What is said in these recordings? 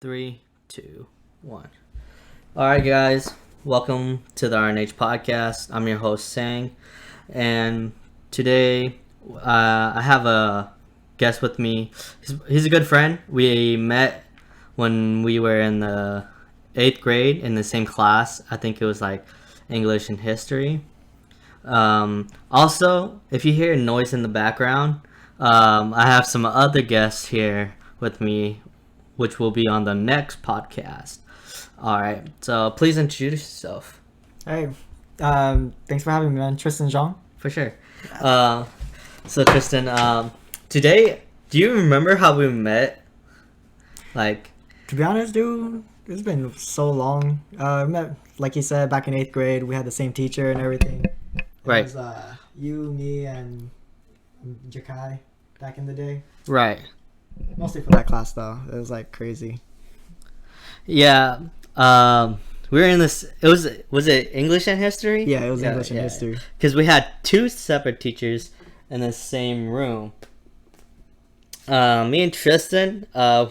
3, 2, 1. All right, guys. Welcome to the RNH Podcast. I'm your host, Sang. And today, I have a guest with me. He's a good friend. We met when we were in the 8th grade in the same class. I think it was like English and history. Also, if you hear noise in the background, I have some other guests here with me, which will be on the next podcast. All right, so please introduce yourself. Hey, thanks for having me, man. Triston Jean. For sure. So Triston, today, do you remember how we met? Like, to be honest, dude, it's been so long. We met, like you said, back in 8th grade. We had the same teacher and everything. Right. It was you, me, and Jakai back in the day. Right. Mostly for that class, though. It was like crazy. Yeah. We were in this. Was it English and history? Yeah, it was English and history. Because we had two separate teachers in the same room. Me and Triston,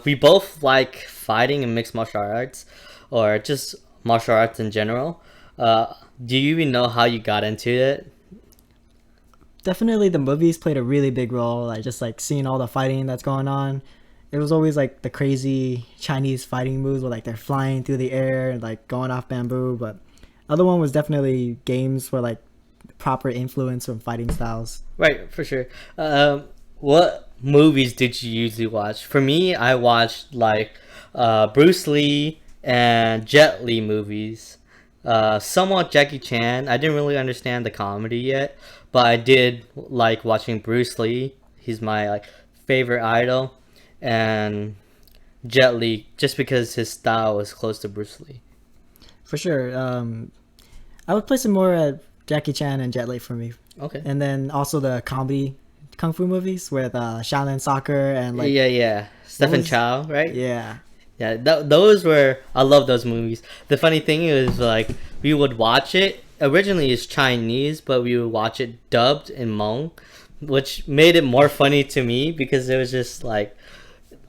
we both like fighting and mixed martial arts, or just martial arts in general. Do you even know how you got into it? Definitely the movies played a really big role. Like just like seeing all the fighting that's going on. It was always like the crazy Chinese fighting moves where like they're flying through the air and like going off bamboo. But other one was definitely games where like proper influence from fighting styles. Right, for sure. What movies did you usually watch? For me, I watched like Bruce Lee and Jet Li movies. Somewhat Jackie Chan. I didn't really understand the comedy yet, but I did like watching Bruce Lee. He's my like favorite idol, and Jet Li just because his style was close to Bruce Lee. For sure. I would place it more at Jackie Chan and Jet Li for me. Okay. And then also the comedy kung fu movies with Shaolin Soccer and like Stephen Chow, right? Yeah. Yeah, those were, I love those movies. The funny thing is, like, we would watch it, originally it's Chinese, but we would watch it dubbed in Hmong, which made it more funny to me because it was just like,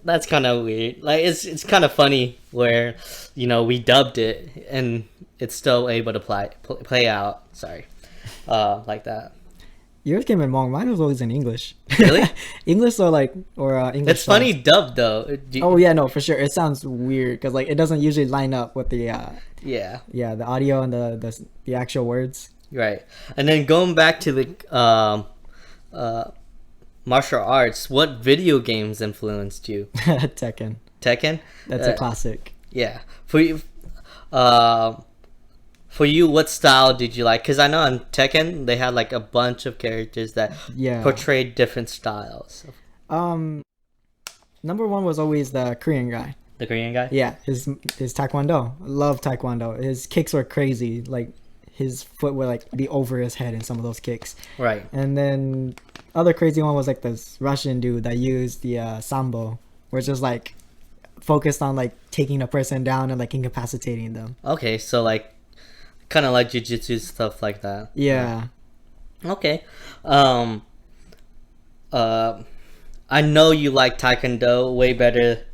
that's kind of weird. Like, it's kind of funny where, you know, we dubbed it and it's still able to play out, like that. Yours came in Hmong. Mine was always in English. Really? English or English. It's funny dubbed though. Oh yeah, no, for sure. It sounds weird because like it doesn't usually line up with the the audio and the actual words. Right. And then going back to the martial arts, what video games influenced you? Tekken. Tekken? That's a classic. Yeah. For you, what style did you like? Because I know on Tekken, they had like a bunch of characters that portrayed different styles. Number one was always the Korean guy. The Korean guy? Yeah, his Taekwondo. I love Taekwondo. His kicks were crazy. Like, his foot would like be over his head in some of those kicks. Right. And then other crazy one was like this Russian dude that used the Sambo, which is like focused on like taking a person down and like incapacitating them. Okay, so like kind of like jiu-jitsu stuff like that. Yeah. Okay. I know you like Taekwondo way better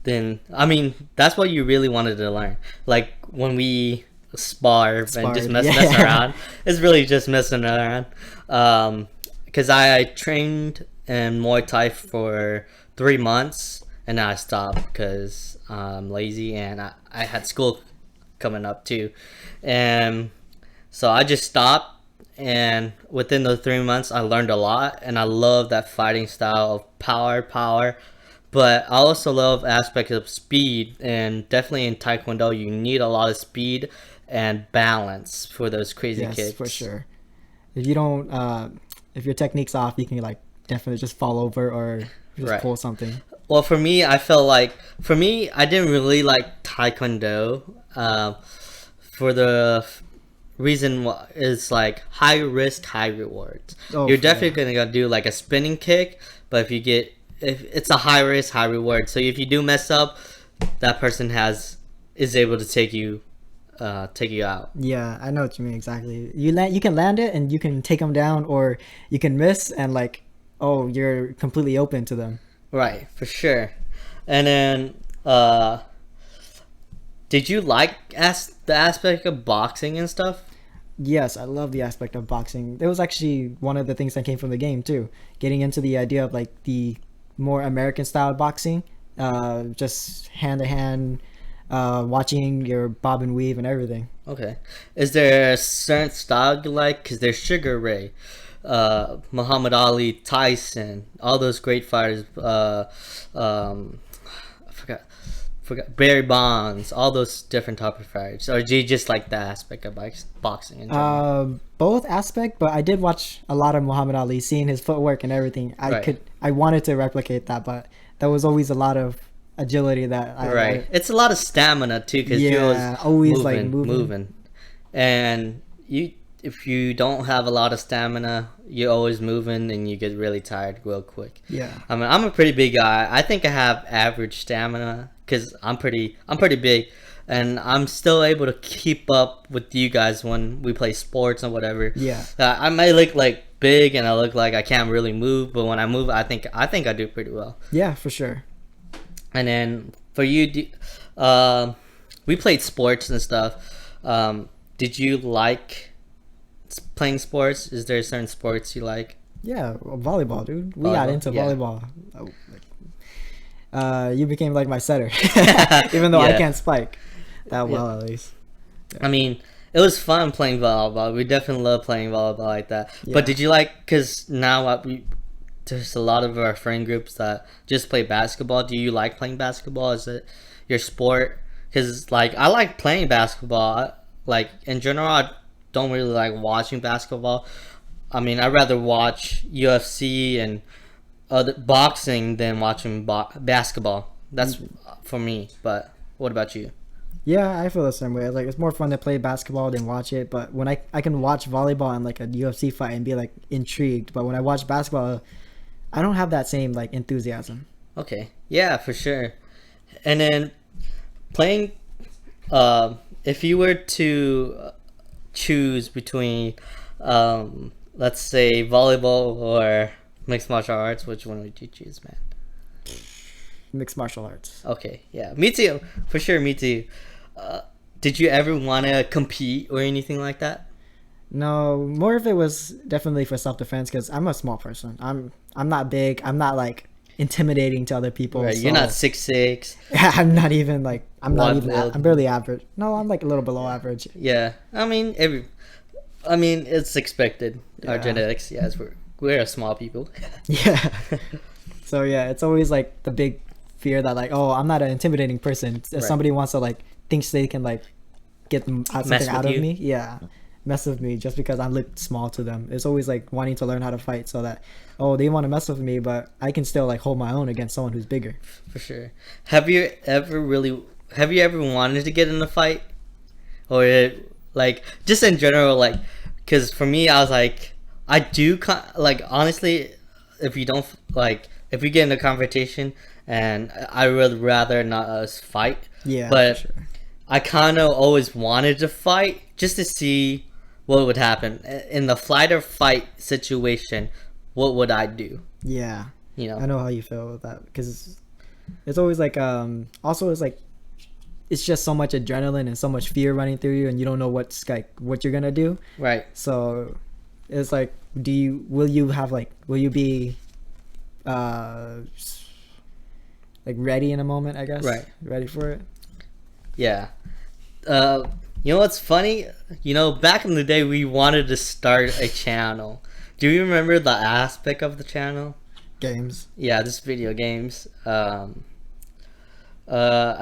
than, I mean, that's what you really wanted to learn. Like when we spar and just mess around, it's really just messing around. Because I trained in Muay Thai for 3 months and then I stopped because I'm lazy and I had school coming up too, and so I just stopped, and within those 3 months I learned a lot and I love that fighting style of power, but I also love aspects of speed, and definitely in Taekwondo you need a lot of speed and balance for those crazy kicks. For sure. If you don't if your technique's off, you can like definitely just fall over or just pull something. Well, for me, I felt like, I didn't really like Taekwondo. For the reason is like high risk, high rewards. You're definitely gonna do like a spinning kick, but if it's a high risk, high reward. So if you do mess up, that person is able to take you out. Yeah, I know what you mean exactly. You can land it and you can take them down, or you can miss and like, you're completely open to them. Right, for sure. And then Did you like the aspect of boxing and stuff? Yes, I love the aspect of boxing. It was actually one of the things that came from the game too. Getting into the idea of like the more American style boxing, just hand to hand, watching your bob and weave and everything. Okay. Is there a certain style you like? Because there's Sugar Ray, Muhammad Ali, Tyson, all those great fighters. I forgot Barry Bonds, all those different type of fighters. Or do you just like the aspect of boxing in general? Both aspect, but I did watch a lot of Muhammad Ali, seeing his footwork and everything. I wanted to replicate that, but there was always a lot of agility that it's a lot of stamina too, because you're always moving. And if you don't have a lot of stamina, you're always moving and you get really tired real quick. Yeah, I mean, I'm a pretty big guy. I think I have average stamina because I'm pretty big, and I'm still able to keep up with you guys when we play sports and whatever. Yeah, I might look like big and I look like I can't really move, but when I move, I think I do pretty well. Yeah, for sure. And then for you, we played sports and stuff. Did you like playing sports? Is there certain sports you like? Yeah, volleyball, dude. We got into volleyball. You became like my setter, even though I can't spike that well, at least. Yeah. I mean, it was fun playing volleyball. We definitely love playing volleyball like that. Yeah. But did you like? Because now there's a lot of our friend groups that just play basketball. Do you like playing basketball? Is it your sport? Because like I like playing basketball. Like in general, I don't really like watching basketball. I mean, I'd rather watch UFC and other boxing than watching basketball. That's for me. But what about you? Yeah, I feel the same way. Like it's more fun to play basketball than watch it. But when I can watch volleyball and like a UFC fight and be like intrigued. But when I watch basketball, I don't have that same like enthusiasm. Okay. Yeah, for sure. And then playing, if you were to choose between, let's say volleyball or mixed martial arts, which one would you choose, man? Mixed martial arts. Okay. Yeah. Me too. For sure. Me too. Did you ever want to compete or anything like that? No, more of it was definitely for self-defense because I'm a small person. I'm not big. I'm not like intimidating to other people. Right, so. You're not 6'6". Yeah, I'm not even like I'm barely average. No, I'm like a little below average. Yeah, I mean it's expected. Yeah. Our genetics, yes, we're a small people. Yeah. So yeah, it's always like the big fear that like, oh, I'm not an intimidating person. If somebody wants to like thinks they can like get something out of me, yeah, mess with me just because I look small to them. It's always like wanting to learn how to fight so that they want to mess with me, but I can still like hold my own against someone who's bigger. For sure. Have you ever wanted to get in a fight, or like just in general, like because for me I was like I do like honestly if we get in a confrontation and I would rather not us fight. Yeah, but for sure. I kind of always wanted to fight just to see what would happen in the flight or fight situation. What would I do? Yeah, you know, I know how you feel with that because it's always like also it's like it's just so much adrenaline and so much fear running through you, and you don't know what you're gonna do. Right. So it's like, will you be like ready in a moment, I guess? Right. Ready for it? Yeah. You know what's funny? You know, back in the day, we wanted to start a channel. Do you remember the aspect of the channel? Games. Yeah, just video games. I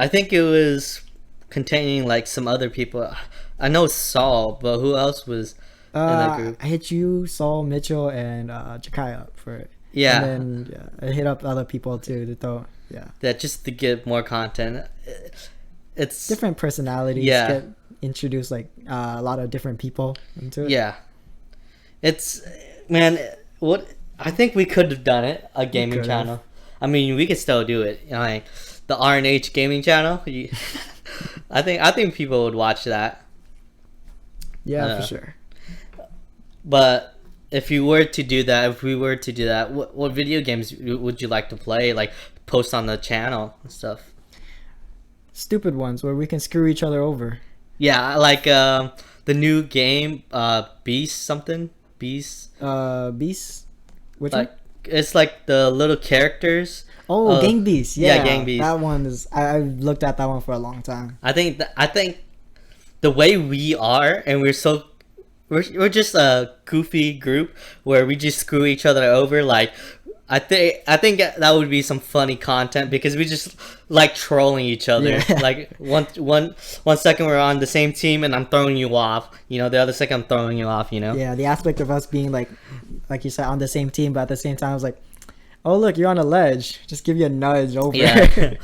think it was containing like some other people. I know Saul, but who else was in that group? I hit you, Saul, Mitchell, and Jakai up for it. Yeah. And then I hit up other people too to throw. Yeah. That just to get more content. It's different personalities. Yeah. Get introduced like a lot of different people into it. Yeah. It's man, what I think we could have done it, a gaming channel. I mean, we could still do it. You know, like the RNH gaming channel. I think people would watch that. Yeah, for sure. But if we were to do that, what video games would you like to play? Like post on the channel and stuff. stupid ones where we can screw each other over. Yeah, like the new game, Beast something, Beast. Beast. Which Like one? it's like the little characters. Oh, Gang Beast. Yeah, Gang Beast. That one is. I've looked at that one for a long time. I think the way we are, and we're just a goofy group where we just screw each other over. Like I think that would be some funny content because we just like trolling each other. Yeah. Like one second we're on the same team and I'm throwing you off. You know, the other second I'm throwing you off. You know. Yeah, the aspect of us being like you said, on the same team, but at the same time, I was like, oh look, you're on a ledge. Just give you a nudge over. Yeah.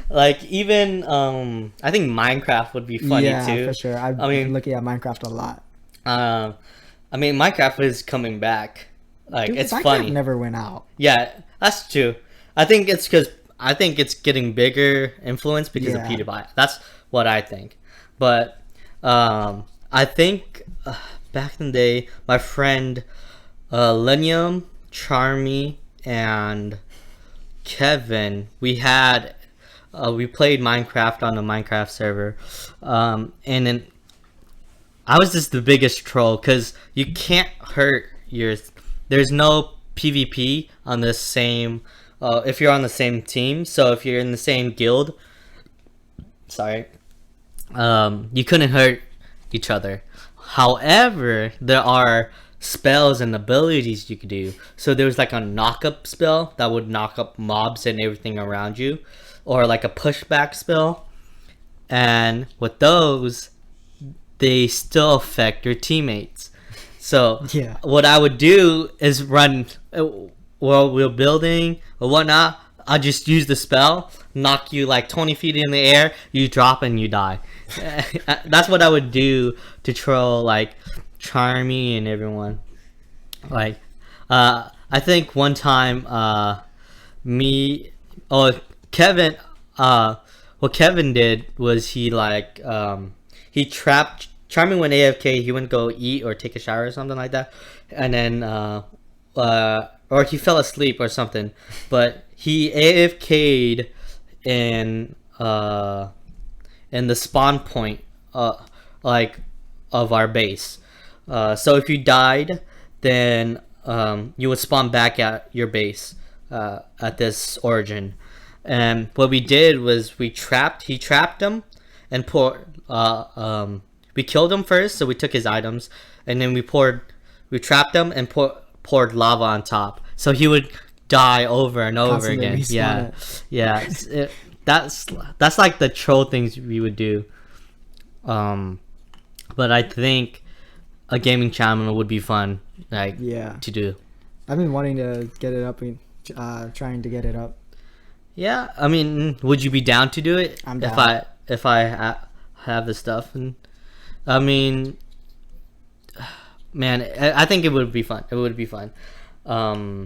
Like even I think Minecraft would be funny yeah, too. for sure. I mean, looking at Minecraft a lot. I mean Minecraft is coming back. Like Dude, it's Minecraft funny. never went out. Yeah, that's true. I think it's because I think it's getting bigger influence because of PewDiePie. That's what I think. But I think back in the day, my friend Lenium, Charmy, and Kevin, we played Minecraft on the Minecraft server, and then I was just the biggest troll because you can't hurt your. There's no PvP on the same. If you're on the same team, so if you're in the same guild, you couldn't hurt each other. However, there are spells and abilities you could do. So there was like a knock up spell that would knock up mobs and everything around you, or like a pushback spell. And with those, they still affect your teammates. So Yeah. what I would do is run while we're building or whatnot. I'll just use the spell, knock you like 20 feet in the air, you drop and you die. That's what I would do to troll like Charmy and everyone. Like I think one time Kevin what Kevin did was he trapped Charmy went AFK. He wouldn't go eat or take a shower or something like that, and then or he fell asleep or something. But he AFK'd in the spawn point like of our base. So if you died, then you would spawn back at your base at this origin. And what we did was he trapped him and we killed him first, so we took his items, and then we trapped him and poured lava on top, so he would die over and over Constantly again. respawn Yeah. That's like the troll things we would do. But I think a gaming channel would be fun, like to do. I've been wanting to get it up and trying to get it up. Yeah, I mean, would you be down to do it? I'm down. If I have the stuff, and I mean, man, I think it would be fun. It would be fun. I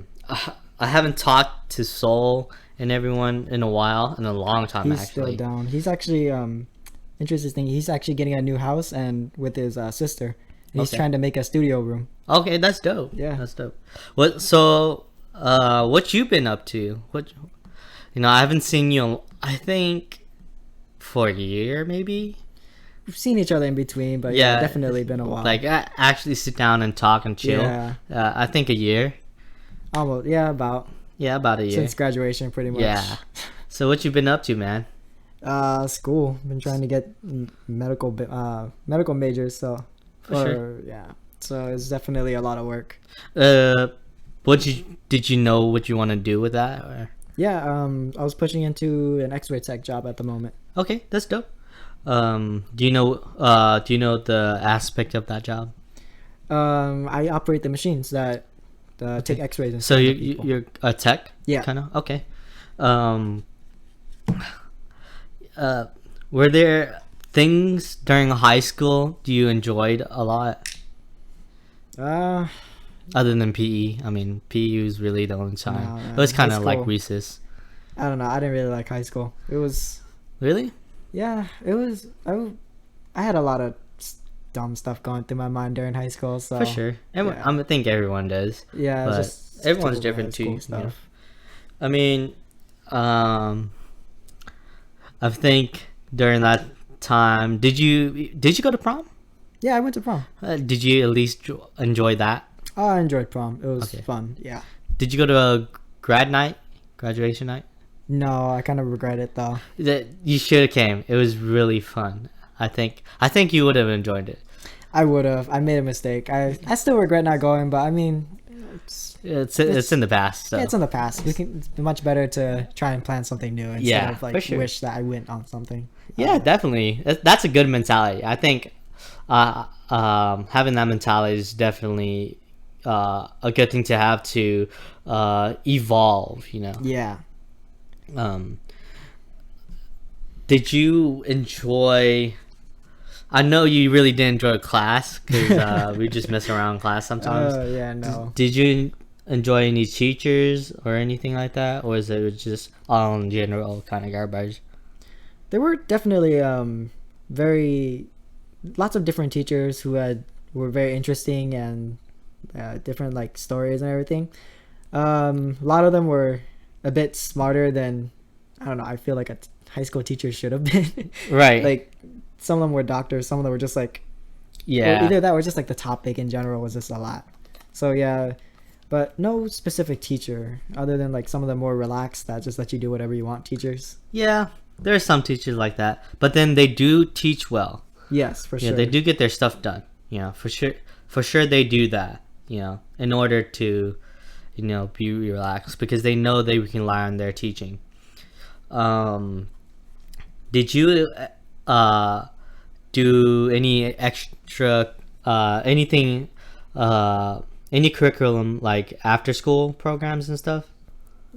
haven't talked to Soul and everyone in a long time. He's still down. He's actually interesting thing. He's actually getting a new house and with his sister. And he's trying to make a studio room. Okay, that's dope. Yeah, that's dope. What you been up to? I haven't seen you. I think for a year, maybe. We've seen each other in between, but yeah, definitely been a while. Like actually sit down and talk and chill. Yeah. I think a year. Almost. Yeah, about a year since graduation, pretty much. Yeah. So what you been up to, man? School. Been trying to get medical majors. So. Sure. Yeah. So it's definitely a lot of work. Did you know what you want to do with that? Or? Yeah. I was pushing into an X-ray tech job at the moment. Okay, that's dope. Do you know the aspect of that job? I operate the machines that take X-rays. And so you're a tech? Yeah. Kind of. Okay. Were there things during high school you enjoyed a lot? Other than PE. I mean, PE was really the only time. No, it was kind of like recess. I don't know. I didn't really like high school. It was... Really? Yeah, it was... I had a lot of dumb stuff going through my mind during high school, so... For sure. I think everyone does. Yeah, but just everyone's different too. Stuff. I mean, I think during that time, did you go to prom? Yeah, I went to prom. Did you at least enjoy that? Oh, I enjoyed prom. It was Okay. fun. Yeah. Did you go to a graduation night? No, I kind of regret it though. That you should have came. It was really fun. I think you would have enjoyed it. I would have. I made a mistake. I still regret not going, but I mean, It's in the past. So. yeah, it's in the past. It's much better to try and plan something new instead Yeah, of for like sure. wish that I went on something. Yeah, definitely. That's a good mentality. I think having that mentality is definitely a good thing to have to evolve. Yeah. Did you enjoy? I know you really did enjoy class because we just mess around in class sometimes. Yeah. No. Did you enjoy any teachers or anything like that, or is it just all in general kind of garbage? There were definitely lots of different teachers were very interesting and different like stories and everything. A lot of them were a bit smarter than, I don't know, I feel like a high school teacher should have been. Right. Like some of them were doctors, some of them were just like, Yeah. or either that or just like the topic in general was just a lot. So yeah, but no specific teacher other than like some of the more relaxed that just let you do whatever you want teachers. Yeah. There are some teachers like that, but then they do teach well. Yes, for Yeah, sure. they do get their stuff done. For sure. For sure, they do that. In order to, be relaxed because they know they can rely on their teaching. Did you do any extra anything any curriculum like after school programs and stuff?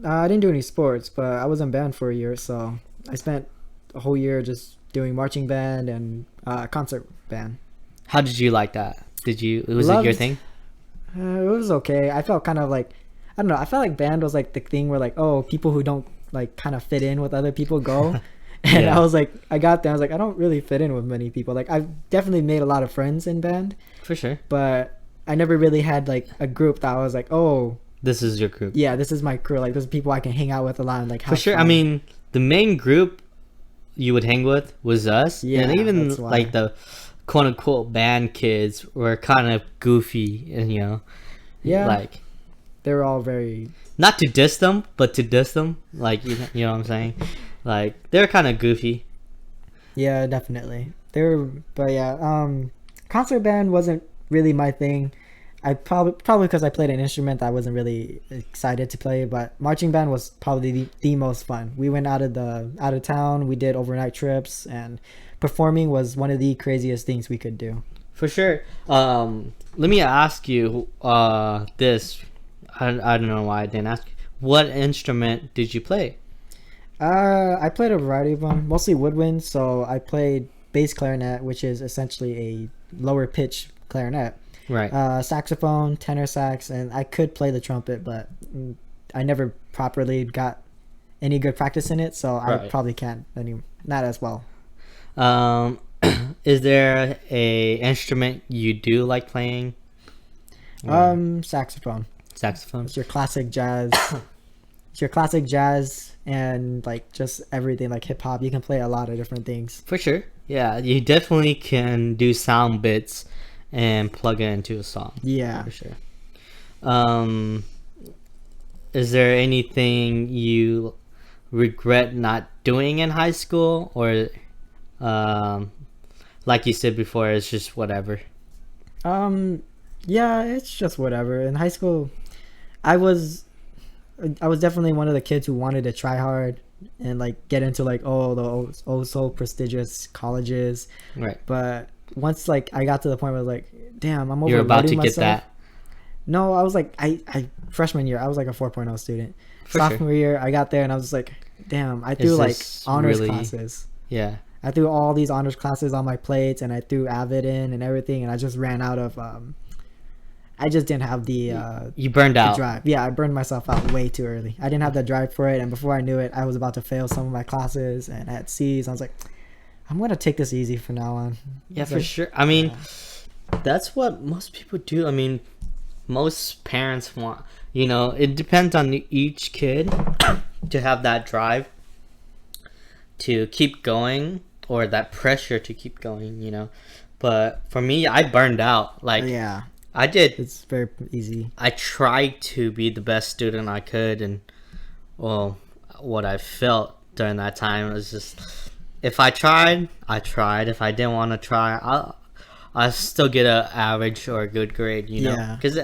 I didn't do any sports, but I was in band for a year, so I spent a whole year just doing marching band and concert band. How did you like that? Was it your Loved- thing? It was okay. I felt kind of like, I don't know, I felt like band was like the thing where like, oh, people who don't like kind of fit in with other people go. And Yeah. I was like, I got there, I was like, I don't really fit in with many people. Like I've definitely made a lot of friends in band, For sure. but I never really had like a group that I was like, oh, This is your group. yeah, this is my crew. Like there's people I can hang out with a lot and like For have sure. I fun. mean, the main group you would hang with was us. Yeah, And even that's why. like the quote unquote band kids were kind of goofy and Yeah. like they were all very, not to diss them, but to diss them. Like you know what I'm saying? Like they're kind of goofy. yeah, definitely. They were, but yeah, concert band wasn't really my thing. I probably because I played an instrument that I wasn't really excited to play, but marching band was probably the most fun. We went out of town, we did overnight trips, and performing was one of the craziest things we could do. For sure. Let me ask you this. I don't know why I didn't ask. What instrument did you play? I played a variety of them, mostly woodwind. So I played bass clarinet, which is essentially a lower pitch clarinet. Right. Saxophone, tenor sax, and I could play the trumpet, but I never properly got any good practice in it, so I Right. probably can't not as well. Is there a instrument you do like playing? Saxophone. Saxophone. It's your classic jazz. It's your classic jazz and like just everything like hip hop. You can play a lot of different things. For sure. Yeah, you definitely can do sound bits and plug it into a song. Yeah. For sure. Is there anything you regret not doing in high school, or like you said before, it's just whatever? Yeah, it's just whatever. In high school, I was definitely one of the kids who wanted to try hard and like get into like the so prestigious colleges. Right. But once like I got to the point where I was like, damn, I'm You're about to overloading get myself. that. No, I was like, I freshman year, I was like a 4.0 student. For sure. Sophomore year, I got there and I was like, damn, I threw Is like this honors really- classes. Yeah. I threw all these honors classes on my plates and I threw Avid in and everything, and I just ran out of I just didn't have the You burned out. drive. Yeah, I burned myself out way too early. I didn't have the drive for it, and before I knew it, I was about to fail some of my classes and I had C's. I was like, I'm gonna take this easy from now on. Yeah, It's for like, sure. I mean, that's what most people do. I mean, most parents want, it depends on each kid to have that drive to keep going, or that pressure to keep going, you know. But for me, I burned out. Like, Yeah, I did. it's very easy. I tried to be the best student I could, and well, what I felt during that time was just, if I tried, I tried. If I didn't want to try, I'll still get an average or a good grade, you know, Yeah. because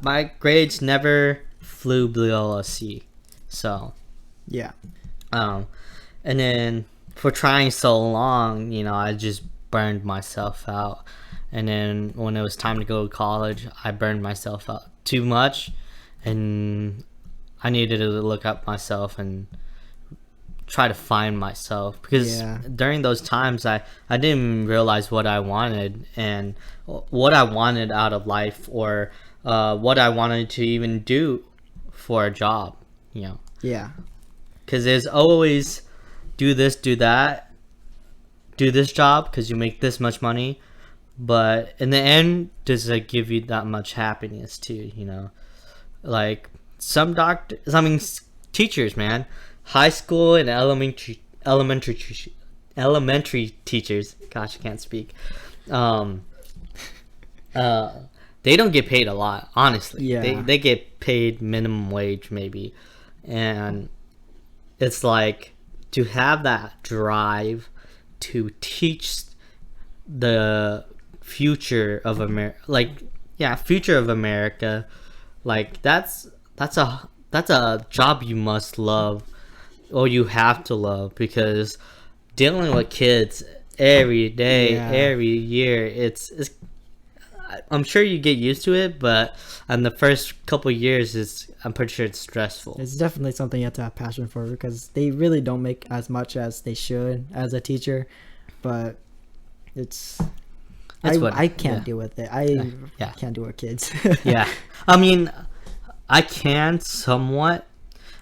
my grades never flew below a C. So, Yeah. and then for trying so long, you know, I just burned myself out. And then when it was time to go to college, I burned myself out too much, and I needed to look up myself and try to find myself, because Yeah. during those times I didn't realize what I wanted, and what I wanted out of life, or what I wanted to even do for a job, you know. Yeah. Because there's always do this, do that, do this job because you make this much money, but in the end, does it give you that much happiness too, you know? Like, some doctors, I mean, teachers, man, high school and elementary teachers, gosh, I can't speak, they don't get paid a lot, honestly. Yeah. They get paid minimum wage maybe, and it's like, to have that drive to teach the future of America, like, yeah, future of America, like, that's a job you must love, or you have to love, because dealing with kids every day, Yeah. every year, it's I'm sure you get used to it, but in the first couple years, I'm pretty sure it's stressful. It's definitely something you have to have passion for, because they really don't make as much as they should as a teacher, but I can't deal with it. I can't do it with kids. Yeah, I mean, I can somewhat.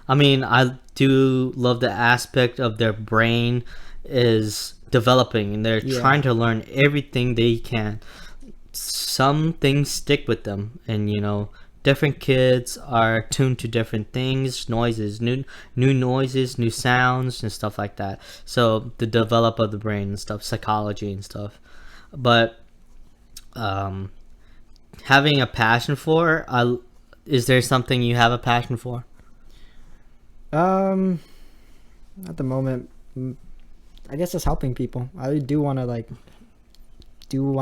I mean, I do love the aspect of their brain is developing, and they're trying to learn everything they can. Some things stick with them, and, you know, different kids are tuned to different things, noises, new noises, new sounds, and stuff like that. So the develop of the brain and stuff, psychology and stuff. But having a passion for, is there something you have a passion for? At the moment, I guess just helping people. I do want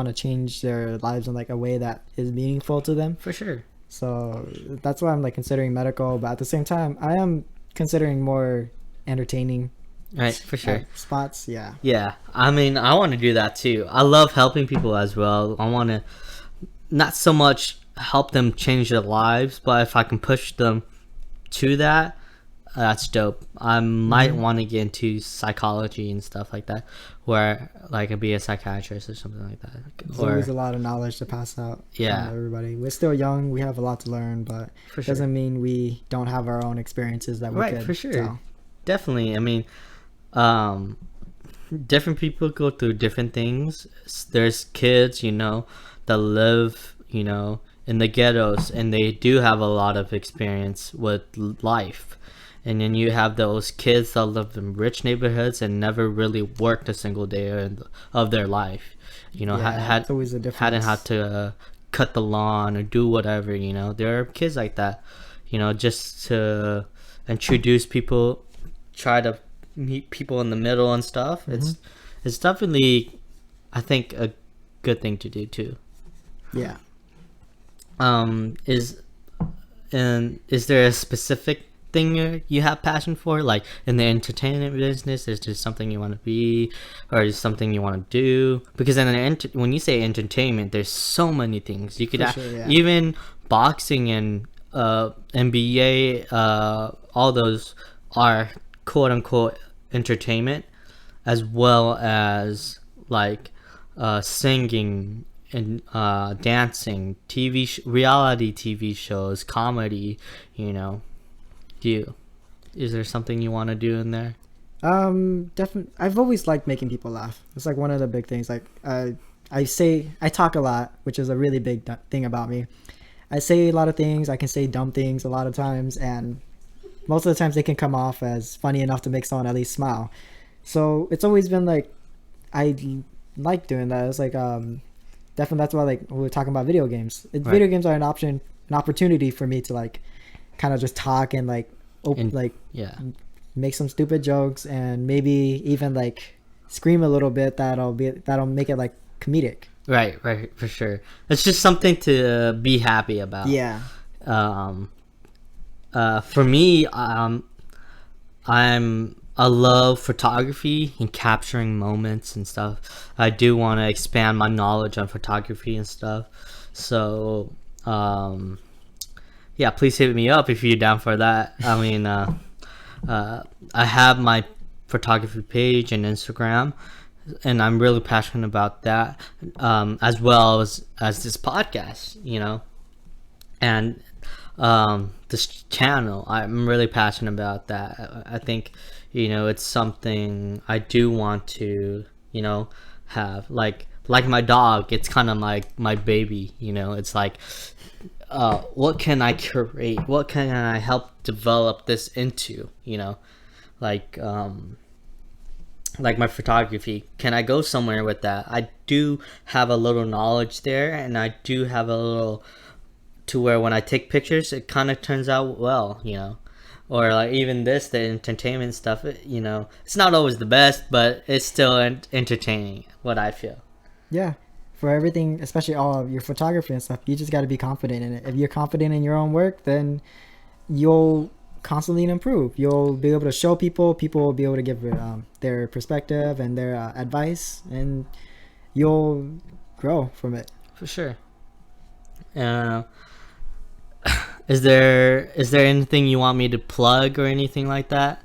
to change their lives in like a way that is meaningful to them. For sure. So that's why I'm like considering medical, but at the same time, I am considering more entertaining. Right, for sure. Spots, yeah. Yeah, I mean, I want to do that too. I love helping people as well. I want to not so much help them change their lives, but if I can push them to that, that's dope. I might want to get into psychology and stuff like that, where like be a psychiatrist or something like that. There's always a lot of knowledge to pass out. Yeah. From everybody. We're still young. We have a lot to learn, but For it sure. doesn't mean we don't have our own experiences that we Right, could for sure. tell. Definitely. I mean, different people go through different things. There's kids, you know, that live, you know, in the ghettos, and they do have a lot of experience with life. And then you have those kids that live in rich neighborhoods and never really worked a single day of their life. You know, It's always a difference. hadn't had to cut the lawn or do whatever, you know. There are kids like that, you know, just to introduce people, try to meet people in the middle and stuff. It's definitely, I think, a good thing to do too. Yeah. Is there a specific thing you have passion for, like in the entertainment business? Is there something you want to be, or is something you want to do? Because when you say entertainment, there's so many things you could even boxing and NBA, all those are quote unquote entertainment, as well as like singing and dancing, reality TV shows, comedy, you know. Is there something you want to do in there? Definitely. I've always liked making people laugh. It's like one of the big things. Like I talk a lot, which is a really big thing about me. I say a lot of things. I can say dumb things a lot of times, and most of the times they can come off as funny enough to make someone at least smile. So it's always been like I like doing that. It's like definitely that's why like we were talking about video games. Video games are an opportunity for me to like kind of just talk and like make some stupid jokes and maybe even like scream a little bit. That'll make it like comedic. Right, for sure. It's just something to be happy about. Yeah. For me, I love photography and capturing moments and stuff. I do want to expand my knowledge on photography and stuff. So, yeah, please hit me up if you're down for that. I mean, I have my photography page and Instagram, and I'm really passionate about that, as well as this podcast, you know, and this channel. I'm really passionate about that. I think, you know, it's something I do want to, you know, have like my dog. It's kind of like my baby, you know. It's like, what can I curate? What can I help develop this into, you know, like my photography. Can I go somewhere with that? I do have a little knowledge there, and I do have a little to where when I take pictures, it kind of turns out well, you know. Or like even the entertainment stuff, you know, it's not always the best, but it's still entertaining, what I feel. Yeah. For everything, especially all of your photography and stuff, you just got to be confident in it. If you're confident in your own work, then you'll constantly improve. You'll be able to show people will be able to give their perspective and their advice, and you'll grow from it. For sure. Is there anything you want me to plug or anything like that?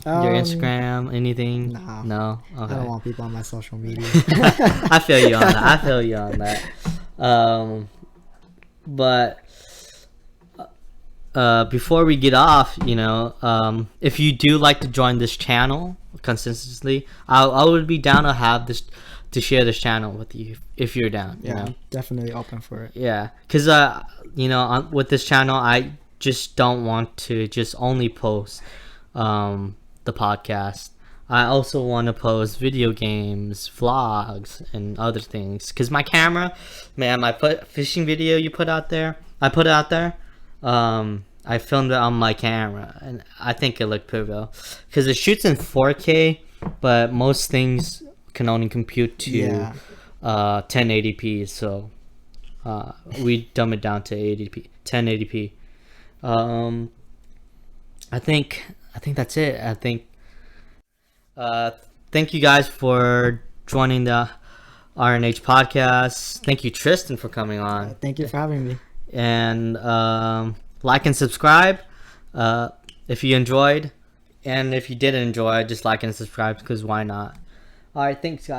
Your Instagram, anything? No. Okay. I don't want people on my social media. I feel you on that. But before we get off, you know, if you do like to join this channel consistently, I would be down to have this, to share this channel with you if you're down. Yeah, you know? I'm definitely open for it. Yeah, because you know, with this channel, I just don't want to just only post the podcast. I also want to post video games, vlogs, and other things. Because my camera, man, my fishing video I put out there. I filmed it on my camera, and I think it looked pretty well. Because it shoots in 4K, but most things can only compute to 1080p. So we dumb it down to 1080p. I think that's it. I think thank you guys for joining the RNH podcast. Thank you, Triston, for coming on. Thank you for having me. And like and subscribe if you enjoyed, and if you didn't enjoy, just like and subscribe, because why not? All right, thanks guys.